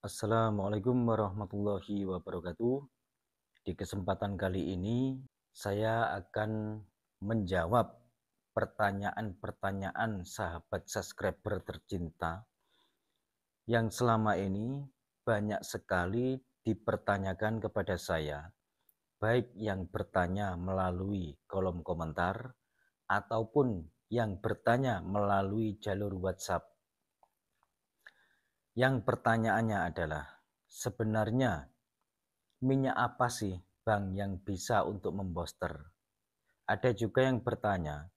Assalamualaikum warahmatullahi wabarakatuh. Di kesempatan kali ini, saya akan menjawab pertanyaan-pertanyaan sahabat subscriber tercinta yang selama ini banyak sekali dipertanyakan kepada saya, baik yang bertanya melalui kolom komentar ataupun yang bertanya melalui jalur WhatsApp. Yang pertanyaannya adalah, sebenarnya minyak apa sih, Bang, yang bisa untuk membooster? Ada juga yang bertanya,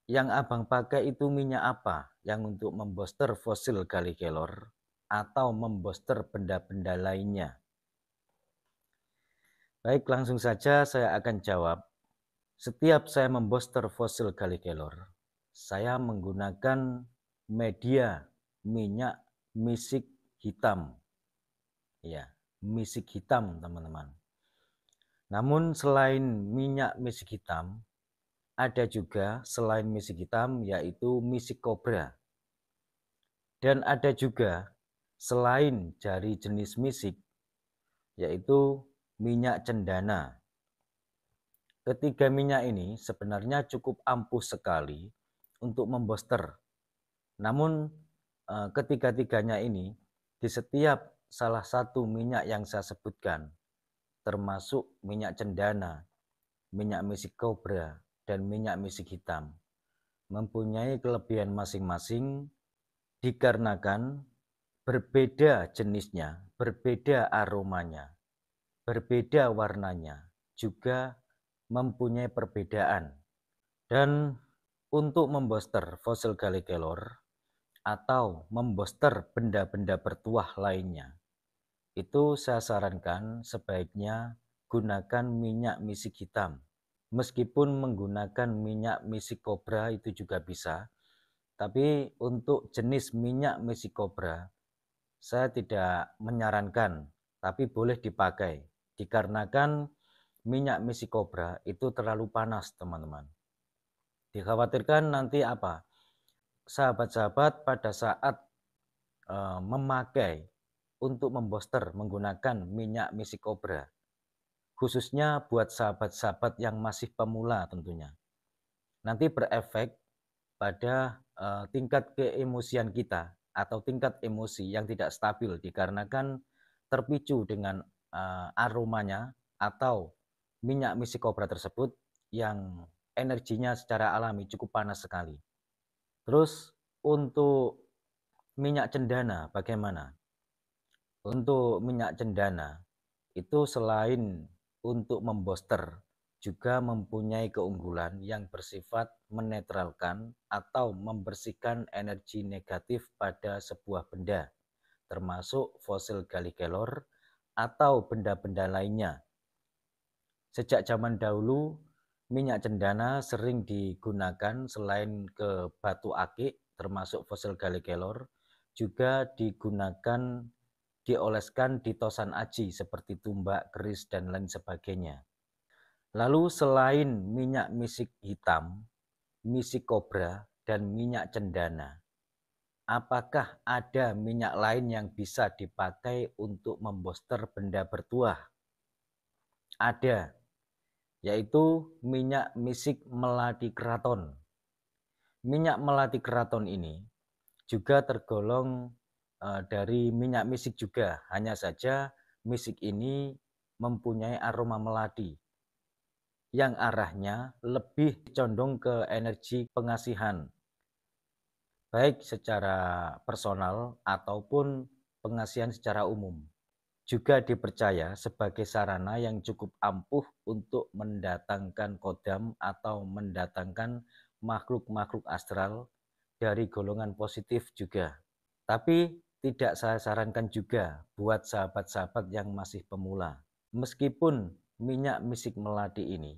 yang Abang pakai itu minyak apa? Yang untuk membooster fosil Galli Kelor atau membooster benda-benda lainnya? Baik, langsung saja saya akan jawab. Setiap saya membooster fosil Galli Kelor, saya menggunakan media minyak misik hitam. Ya, misik hitam, teman-teman. Namun selain minyak misik hitam, ada juga selain misik hitam yaitu misik kobra. Dan ada juga selain dari jenis misik yaitu minyak cendana. Ketiga minyak ini sebenarnya cukup ampuh sekali untuk membooster. Namun ketiga-tiganya ini di setiap salah satu minyak yang saya sebutkan, termasuk minyak cendana, minyak misik kobra, dan minyak misik hitam, mempunyai kelebihan masing-masing dikarenakan berbeda jenisnya, berbeda aromanya, berbeda warnanya, juga mempunyai perbedaan. Dan untuk membooster fosil Galli Kelor atau membooster benda-benda bertuah lainnya, itu saya sarankan sebaiknya gunakan minyak misik hitam. Meskipun menggunakan minyak misik kobra itu juga bisa, tapi untuk jenis minyak misik kobra saya tidak menyarankan, tapi boleh dipakai. Dikarenakan minyak misik kobra itu terlalu panas, teman-teman. Dikhawatirkan nanti apa? Sahabat-sahabat pada saat memakai untuk membooster menggunakan minyak misik kobra, khususnya buat sahabat-sahabat yang masih pemula tentunya, nanti berefek pada tingkat keemosian kita atau tingkat emosi yang tidak stabil dikarenakan terpicu dengan aromanya atau minyak misik kobra tersebut yang energinya secara alami cukup panas sekali. Terus untuk minyak cendana bagaimana? Untuk minyak cendana itu selain untuk membooster juga mempunyai keunggulan yang bersifat menetralkan atau membersihkan energi negatif pada sebuah benda, termasuk fosil Galli Kelor atau benda-benda lainnya. Sejak zaman dahulu, minyak cendana sering digunakan selain ke batu akik, termasuk fosil Galli Kelor, juga digunakan dioleskan di tosan aji seperti tumbak, keris, dan lain sebagainya. Lalu selain minyak misik hitam, misik kobra, dan minyak cendana, apakah ada minyak lain yang bisa dipakai untuk membooster benda bertuah? Ada, yaitu minyak misik melati keraton. Minyak melati keraton ini juga tergolong dari minyak misik juga, hanya saja misik ini mempunyai aroma melati yang arahnya lebih condong ke energi pengasihan, baik secara personal ataupun pengasihan secara umum. Juga dipercaya sebagai sarana yang cukup ampuh untuk mendatangkan kodam atau mendatangkan makhluk-makhluk astral dari golongan positif juga. Tapi tidak saya sarankan juga buat sahabat-sahabat yang masih pemula. Meskipun minyak misik melati ini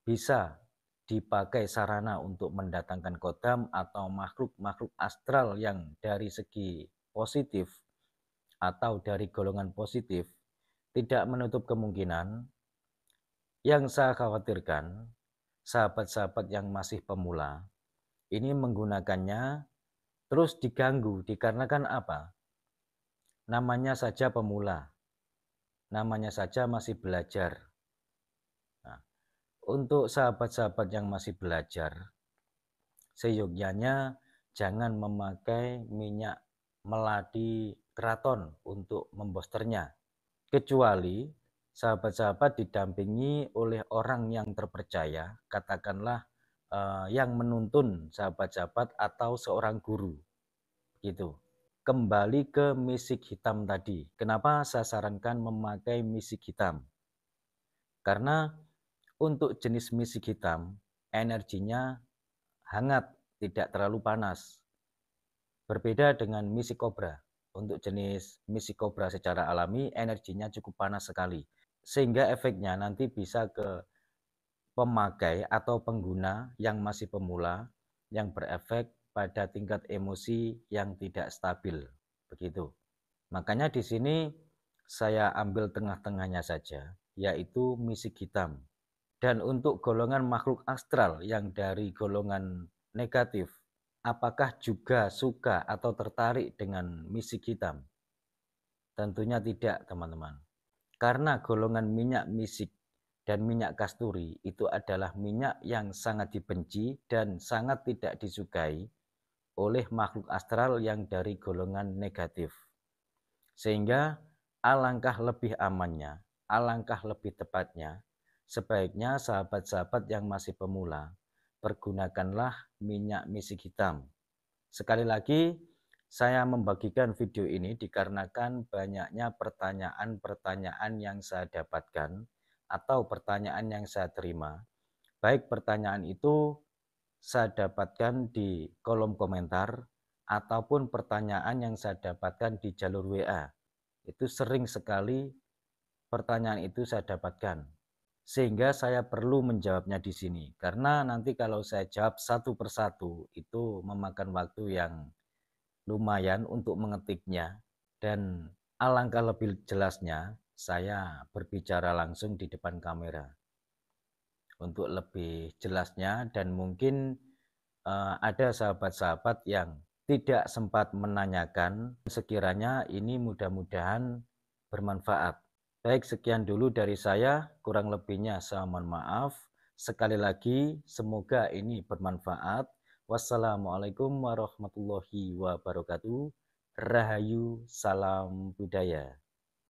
bisa dipakai sarana untuk mendatangkan kodam atau makhluk-makhluk astral yang dari segi positif atau dari golongan positif, tidak menutup kemungkinan yang saya khawatirkan sahabat-sahabat yang masih pemula ini menggunakannya terus diganggu dikarenakan apa? namanya saja pemula, namanya saja masih belajar. Nah, untuk sahabat-sahabat yang masih belajar, seyogyanya jangan memakai minyak melati keraton untuk membosternya, kecuali sahabat-sahabat didampingi oleh orang yang terpercaya, katakanlah yang menuntun sahabat-sahabat atau seorang guru, gitu. Kembali ke misik hitam tadi, kenapa saya sarankan memakai misik hitam? Karena untuk jenis misik hitam, energinya hangat, tidak terlalu panas. Berbeda dengan misik kobra. Untuk jenis misik kobra secara alami, energinya cukup panas sekali. Sehingga efeknya nanti bisa ke pemakai atau pengguna yang masih pemula, yang berefek pada tingkat emosi yang tidak stabil. Begitu. Makanya di sini saya ambil tengah-tengahnya saja, yaitu misik hitam. Dan untuk golongan makhluk astral yang dari golongan negatif, apakah juga suka atau tertarik dengan misik hitam? Tentunya tidak, teman-teman. Karena golongan minyak misik dan minyak kasturi itu adalah minyak yang sangat dibenci dan sangat tidak disukai oleh makhluk astral yang dari golongan negatif. Sehingga alangkah lebih amannya, alangkah lebih tepatnya, sebaiknya sahabat-sahabat yang masih pemula, pergunakanlah minyak misik hitam. Sekali lagi, saya membagikan video ini dikarenakan banyaknya pertanyaan-pertanyaan yang saya dapatkan atau pertanyaan yang saya terima. Baik pertanyaan itu saya dapatkan di kolom komentar ataupun pertanyaan yang saya dapatkan di jalur WA. Itu sering sekali pertanyaan itu saya dapatkan. Sehingga saya perlu menjawabnya di sini. Karena nanti kalau saya jawab satu persatu itu memakan waktu yang lumayan untuk mengetiknya. Dan alangkah lebih jelasnya saya berbicara langsung di depan kamera. Untuk lebih jelasnya dan mungkin ada sahabat-sahabat yang tidak sempat menanyakan, sekiranya ini mudah-mudahan bermanfaat. Baik, sekian dulu dari saya, kurang lebihnya saya mohon maaf. Sekali lagi, semoga ini bermanfaat. Wassalamualaikum warahmatullahi wabarakatuh. Rahayu, salam budaya.